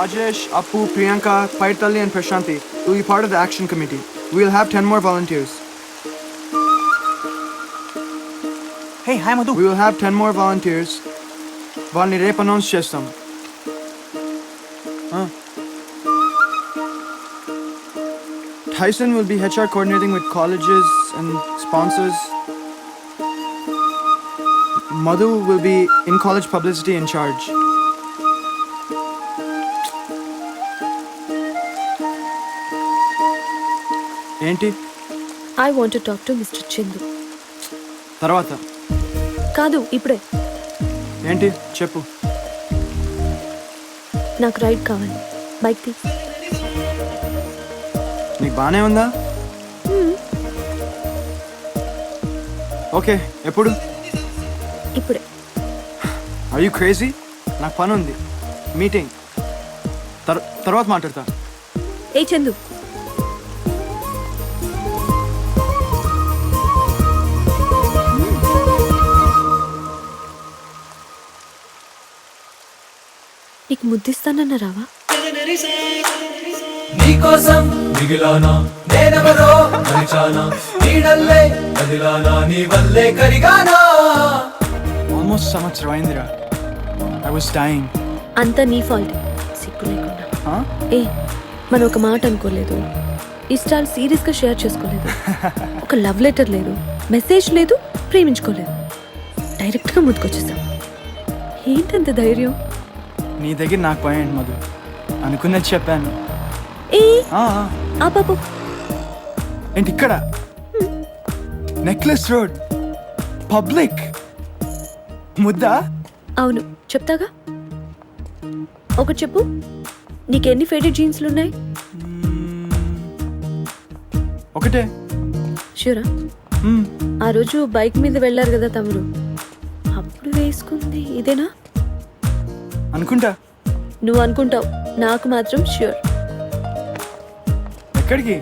Rajesh, Appu, Priyanka, Paitalli and Prashanti will be part of the action committee. We will have 10 more volunteers. Hey, hi Madhu. We will have 10 more volunteers. వాళ్ళని రేపు announce చేస్తాం. Tyson will be HR coordinating with colleges and sponsors. Madhu will be in college publicity in charge. ఏంటి I want to talk to Mr. Chindu. తర్వాత కాదు ఇప్పుడే. ఏంటి చెప్పు. నాకు రైడ్ కావాలి. బైక్ తీ. నీకు బానే ఉందా? ఓకే ఎప్పుడు? ఇప్పుడే. Are you crazy? నాకు పని ఉంది, మీటింగ్. తర్వాత మాట్లాడతా. ఏ చందు, నీకు ముద్దిస్తానన్న రావా? నీకోసం మిగిలానా నేనెవరో మరిచానా నీడల్లే కదిలానా నీ వల్లే కరిగానా. ఆల్మోస్ట్ సంవత్సరం అయిందిరా. I was dying. అంతా నీ ఫాల్ట్. సిగ్గు లేకుండా. ఏ మనం ఒక మాట అనుకోలేదు, ఇష్టాలు సీరియస్గా షేర్ చేసుకోలేదు, ఒక లవ్ లెటర్ లేదు, మెసేజ్ లేదు, ప్రేమించుకోలేదు, డైరెక్ట్గా ముందుకొచ్చేసాం. ఏంటంత ధైర్యం? నీ దగ్గర నాకు పోయింది మధు, అనుకున్నది చెప్పాను. ఏ ఆ బాబు ఏంటి ఇక్కడ? నెక్లెస్ రోడ్ పబ్లిక్ ముద్దా? అవును చెప్తాగా. ఒకటి చెప్పు, నీకెన్ని ఫేవరెట్ జీన్స్లు ఉన్నాయి? ఒకటే. షూరా? ఆ రోజు బైక్ మీద వెళ్ళారు కదా తమ్ముడు, అప్పుడు వేసుకుంది ఇదేనా? అనుకుంటా. నువ్వు అనుకుంటావు, నాకు మాత్రం ష్యూర్. ఎక్కడికి?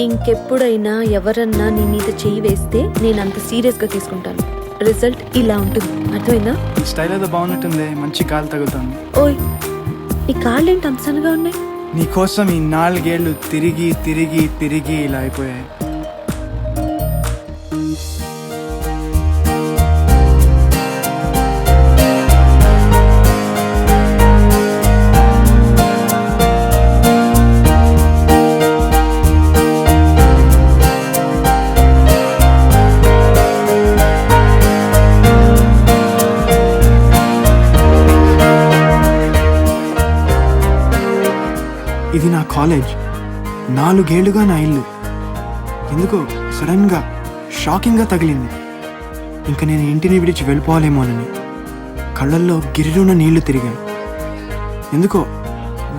ఇంకెప్పుడైనా ఎవరన్నా నీ మీద చెయ్యి వేస్తే నేను అంత సీరియస్గా తీసుకుంటాను. రిజల్ట్ ఇలా ఉంటుంది, అర్థమైందా? ఈ స్టైల్ ఏదో బాగున్నట్టుంది, మంచి కాలు తగులుతుంది. ఓయ్, నీ కాళ్ళేంటి అంత సన్నగా ఉన్నాయి? నీకోసం ఈ 4 ఏళ్ళు తిరిగి తిరిగి తిరిగి ఇలా అయిపోయాయి. ఇది నా కాలేజ్, 4 ఏళ్ళుగా నా ఇల్లు. ఎందుకో సడన్గా షాకింగ్గా తగిలింది. ఇంకా నేను ఇంటిని విడిచి వెళ్ళిపోవాలేమోనని కళ్ళల్లో గిరిరున నీళ్లు తిరిగాయి. ఎందుకో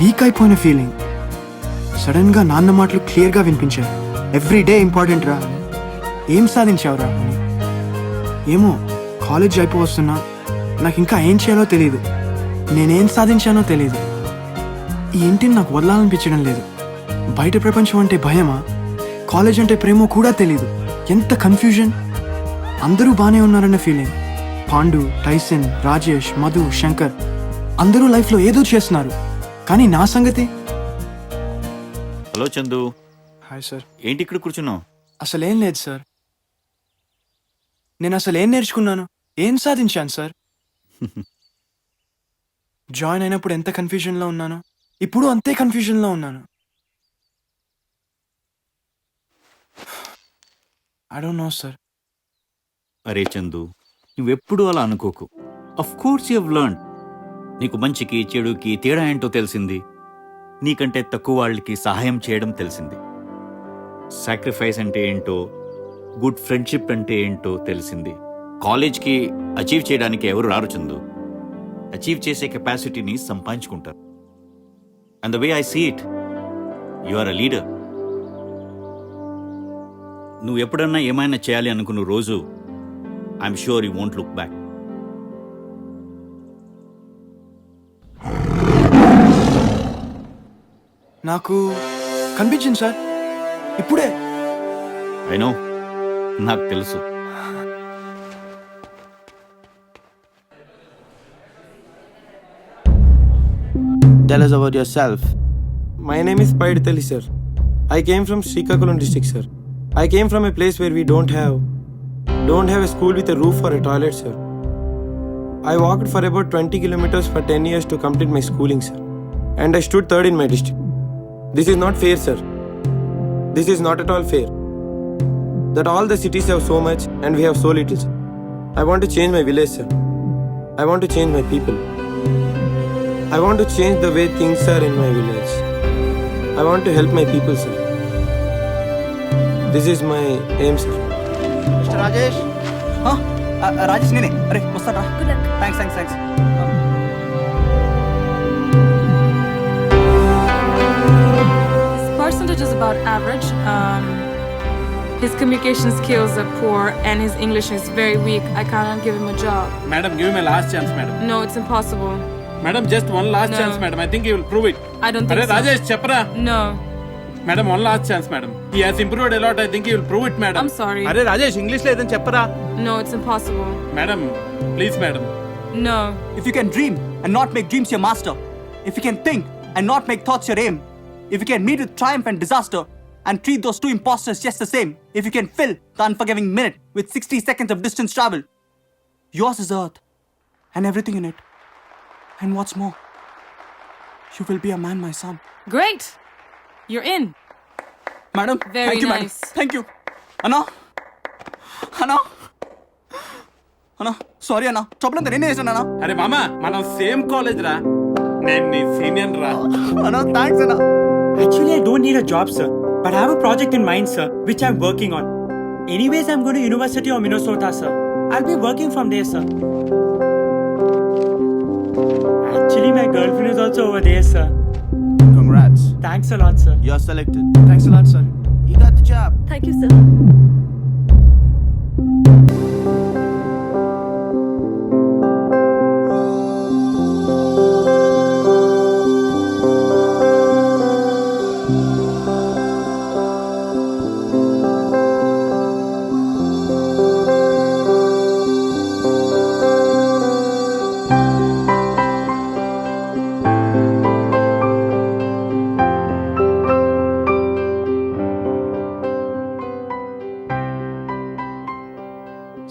వీక్ అయిపోయిన ఫీలింగ్. సడన్గా నాన్న మాటలు క్లియర్గా వినిపించాయి. ఎవ్రీ డే ఇంపార్టెంట్ రా, ఏం సాధించావురా అని. ఏమో కాలేజ్ అయిపోవస్తున్నా, నాకు ఇంకా ఏం చేయాలో తెలియదు, నేనేం సాధించానో తెలియదు. ఈ ఇంటిని నాకు వదలాలనిపించడం లేదు. బయట ప్రపంచం అంటే భయమా, కాలేజ్ అంటే ప్రేమో కూడా తెలీదు. ఎంత కన్ఫ్యూజన్. అందరూ బాగానే ఉన్నారన్న ఫీలింగ్. పాండు, టైసన్, రాజేష్, మధు, శంకర్ అందరూ లైఫ్లో ఏదో చేస్తున్నారు, కానీ నా సంగతి. హలో చందు. Hi sir. ఏంటి ఇక్కడ కూర్చున్నావు? అసలేం లేదు సార్. నేను అసలు ఏం నేర్చుకున్నాను, ఏం సాధించాను సార్? జాయిన్ అయినప్పుడు ఎంత కన్ఫ్యూజన్లో ఉన్నాను, ఇప్పుడు అంతే కన్ఫ్యూజన్లో ఉన్నాను. I don't know sir. అరే చందు, నువ్వెప్పుడు అలా అనుకోకు. Of course you have learned. నీకు మంచికి చెడుకి తేడా ఏంటో తెలిసింది. నీకంటే తక్కువ వాళ్ళకి సహాయం చేయడం తెలిసింది. సాక్రిఫైస్ అంటే ఏంటో, గుడ్ ఫ్రెండ్షిప్ అంటే ఏంటో తెలిసింది. కాలేజ్కి అచీవ్ చేయడానికి ఎవరు రారు చందు. అచీవ్ చేసే కెపాసిటీని సంపాదించుకుంటారు. And the way I see it, you are a leader. నువ్వు ఎప్పుడన్నా ఏమైనా చేయాలి అనుకున్న రోజు, I'm sure you won't look back. నాకు కనిపించింది సార్ ఇప్పుడే. ఐ నో, నాకు తెలుసు. Tell us about yourself. My name is Paiditali, sir. I came from Srikakulam district, sir. I came from a place where we don't have a school with a roof or a toilet, sir. I walked for about 20 kilometers for 10 years to complete my schooling, sir. And I stood third in my district. This is not fair, sir. This is not at all fair. That all the cities have so much and we have so little, sir. I want to change my village, sir. I want to change my people. I want to change the way things are in my village. I want to help my people, sir. This is my aim, sir. Mr. Rajesh. Rajesh నేనే అరే వస్తారా Good luck. Thanks His percentage is about average. His communication skills are poor and his English is very weak. I cannot give him a job. Madam, give him a last chance, madam. No, it's impossible. Madam, just one last No. chance, madam. I think he will prove it. I don't think Arey so. Rajesh, chepra. No, Madam, one last chance, madam. He has improved a lot. I think he will prove it, madam. I'm sorry. Arey Rajesh, English lo edani cheppara. No, it's impossible. Madam, please, madam. No. If you can dream and not make dreams your master, if you can think and not make thoughts your aim, if you can meet with triumph and disaster and treat those two imposters just the same, if you can fill the unforgiving minute with 60 seconds of distance travel, yours is the earth and everything in it. And what's more, you will be a man, my son. Great. You're in. Madam, Very thank you, nice. madam. Thank you. Anna, sorry, Anna. Trouble అంతా నేనే చేశాను, Anna. అరే మామా మనం same college రా నేను నీ senior రా Anna, thanks, Anna. Actually, I don't need a job, sir. But I have a project in mind, sir, which I'm working on. Anyways, I'm going to University of Minnesota, sir. I'll be working from there, sir. Actually, my girlfriend is also over there, sir. Congrats. Thanks a lot, sir. You're selected. Thanks a lot, sir. You got the job. Thank you, sir.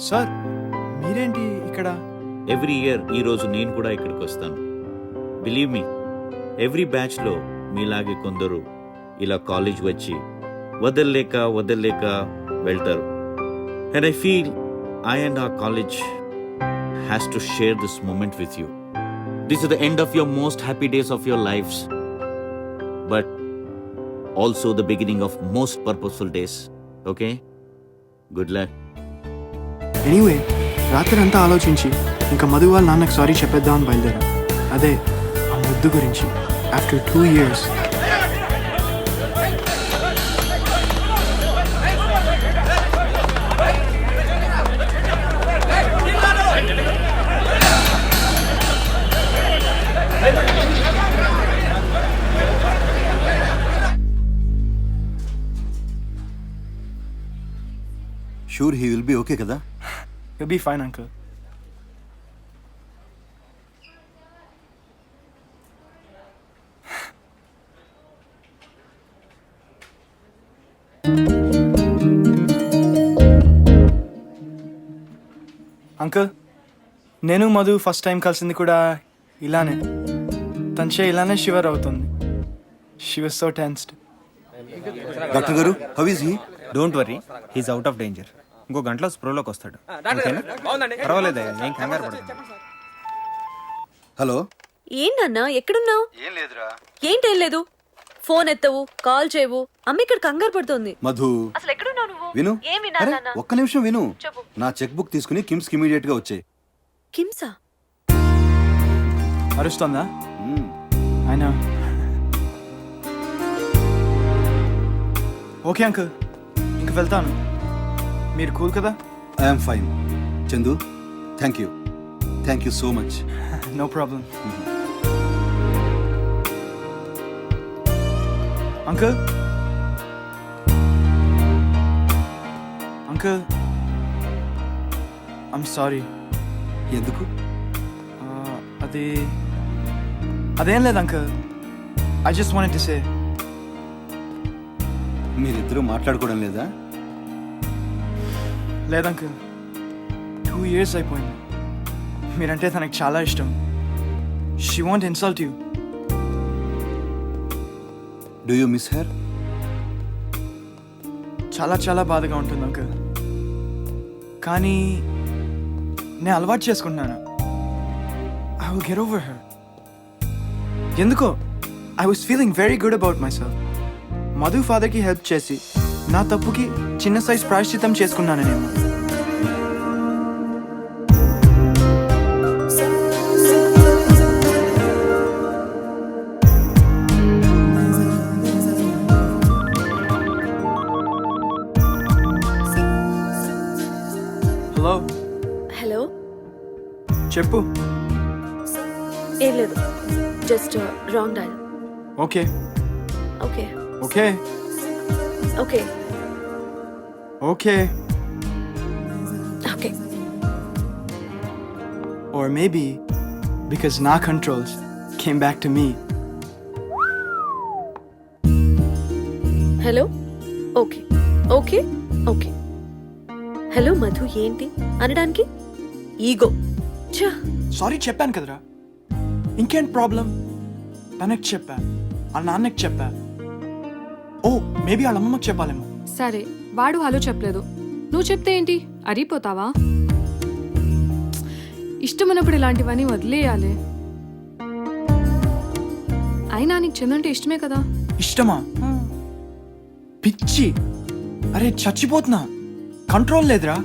Sir మీరేంటి ఇక్కడ? Every year ఈ రోజు నేను కూడా ఇక్కడికి వస్తాను. Believe me, every బ్యాచ్లో మీలాగే కొందరు ఇలా కాలేజ్ వచ్చి వదల్లేక వెళ్తారు. And I feel I and our college has to share this moment with you. This is the end of your most happy days of your lifes, but also the beginning of most purposeful days. Okay, good luck. Anyway, రాత్రి అంతా ఆలోచించి ఇంకా మధు వాళ్ళ నాన్నకు sorry చెప్పేద్దామని బయలుదేరా. అదే ఆ ముద్దు గురించి. After 2 years. Sure, he will be okay, kada? You'll be fine, uncle. Uncle, నేను మధు ఫస్ట్ టైం కలిసింది కూడా ఇలానే. తన చే ఇలానే షివర్ అవుతుంది. She was so tensed. Doctor గారు, how is he? Don't worry, he's out of danger. ఇంకో గంటలో స్ప్రోలోకి వస్తాడు. పర్వాలేదు, నేను కంగారు పడుతుంది. హలో. ఏంటన్నా ఎక్కడున్నావు? ఏం లేదురా. ఏంటేం లేదు? ఫోన్ ఎత్తవు, కాల్ చేయవు. అమ్మ ఇక్కడ కంగారు పడుతోంది. మధు, అసలు ఎక్కడున్నావు నువ్వు? విను. ఏం వినాలి అరే, నాన్న? ఒక్క నిమిషం విను. చెప్పు. నా చెక్ బుక్ తీసుకుని కిమ్స్ కి ఇమీడియట్ గా వచ్చాయి. కిమ్సా? అరుస్తోందా? ఆయన ఓకే అంకుల్, ఇంక వెళ్తాను. మీరు కూల్ కదా? I'm fine. Chandu, thank you so much. No problem. Uncle, I'm sorry. ఎందుకు? అదేం లేదు uncle. I just wanted to say, మీరిద్దరూ మాట్లాడుకోవడం లేదా? లేదు అంకుల్, 2 years అయిపోయింది. మీరంటే తనకు చాలా ఇష్టం. She won't insult you. Do you miss her? చాలా చాలా బాధగా ఉంటుంది అంకుల్. కానీ నేను అలవాటు చేసుకుంటున్నాను. I will get over her. ఎందుకో I was feeling very good about myself. Madhu ఫాదర్కి హెల్ప్ చేసి నా తప్పుకి చిన్న సైజ్ ప్రాయశ్చిత్తం చేసుకున్నాను నేను. హలో హలో, చెప్పు. ఏం లేదు, just wrong dial. Okay okay okay okay okay. Okay. Or maybe because నా controls came back to me. Hello, okay okay okay. Hello Madhu, ఏంటి అనడానికి ఈగో? ఛా, సారీ చెప్పాను కదరా. ఇంకేంటి ప్రాబ్లం? తనకి చెప్పా, వాళ్ళ నాన్నకి చెప్పా. ఓ మేబీ వాళ్ళ అమ్మమ్మకి చెప్పాలేమో. సరే, వాడు హలో చెప్పలేదు, నువ్వు చెప్తే ఏంటి, అరిపోతావా? ఇష్టమైనప్పుడు ఇలాంటివన్నీ వదిలేయాలి. అయినా నీకు చందంటే ఇష్టమే కదా? ఇష్టమా? పిచ్చి. అరే చచ్చిపోతున్నా, కంట్రోల్ లేదురా.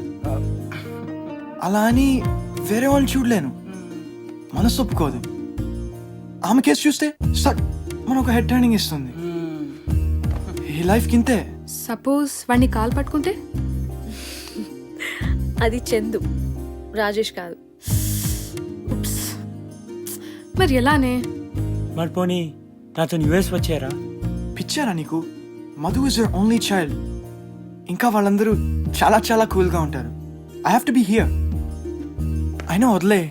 అలా అని వేరే వాళ్ళు చూడలేను, మనసు ఒప్పుకోదు. ఆమె కేసు చూస్తే మన ఒక హెడ్ టర్నింగ్ ఇస్తుంది. ఈ లైఫ్ కింతే. సపోజ్ వాడిని కాలు పట్టుకుంటే? అది చందు, రాజేష్ కాదు. ఉప్స్. మరి ఎలానే? మరి పోనీ నాతో యుఎస్ వచ్చారా? పిచ్చారా నీకు? Madhu is your only child. ఇంకా వాళ్ళందరూ చాలా చాలా కూల్గా ఉంటారు. I have to be here. అయినా వదిలే.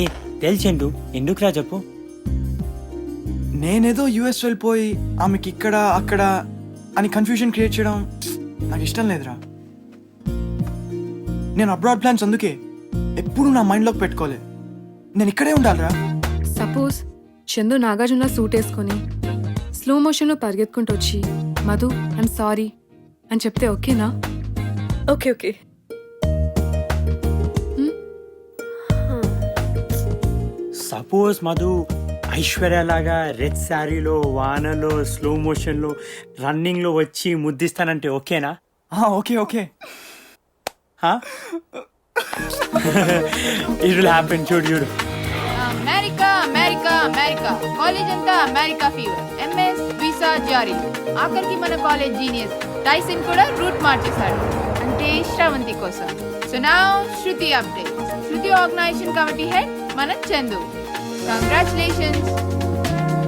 ఏ తెలిసిండు, ఎందుకురా చెప్పు. నేనేదో యుఎస్ వెళ్ళిపోయి ఆమెకి ఇక్కడ అక్కడ అని కన్ఫ్యూజన్ క్రియేట్ చేయడం నాకు ఇష్టం లేదురా. నేను అబ్రాడ్ ప్లాన్స్ అందుకే ఎప్పుడు నా మైండ్లోకి పెట్టుకోలే. నేను ఇక్కడే ఉండాలిరా. సపోజ్ చందు నాగార్జున సూట్ వేసుకొని స్లో మోషన్లో పరిగెత్తుకుంటూ వచ్చి మధు ఐమ్ సారీ అని చెప్తే ఓకేనా? Okay okay. Suppose Madhu Aishwarya లాగా రెడ్ శారీలో వానలో స్లో మోషన్లో రన్నింగ్లో వచ్చి ముద్దిస్తానంటే ఓకేనా? Okay okay. It will happen. చూడు అమెరికా అమెరికా అమెరికా, కాలేజ్ అంతా అమెరికా ఫీవర్. ఎంఎస్ వీసా జారీ. ఆఖరికి మన కాలేజ్ జీనియస్ టైసన్ కూడా రూట్ మార్చేశాడు, అంటే శ్రవంతి కోసం. సో నౌ శృతి అప్డేట్. శృతి ఆర్గనైజేషన్ కమిటీ హెడ్ మన చందు. కంగ్రాచులేషన్స్.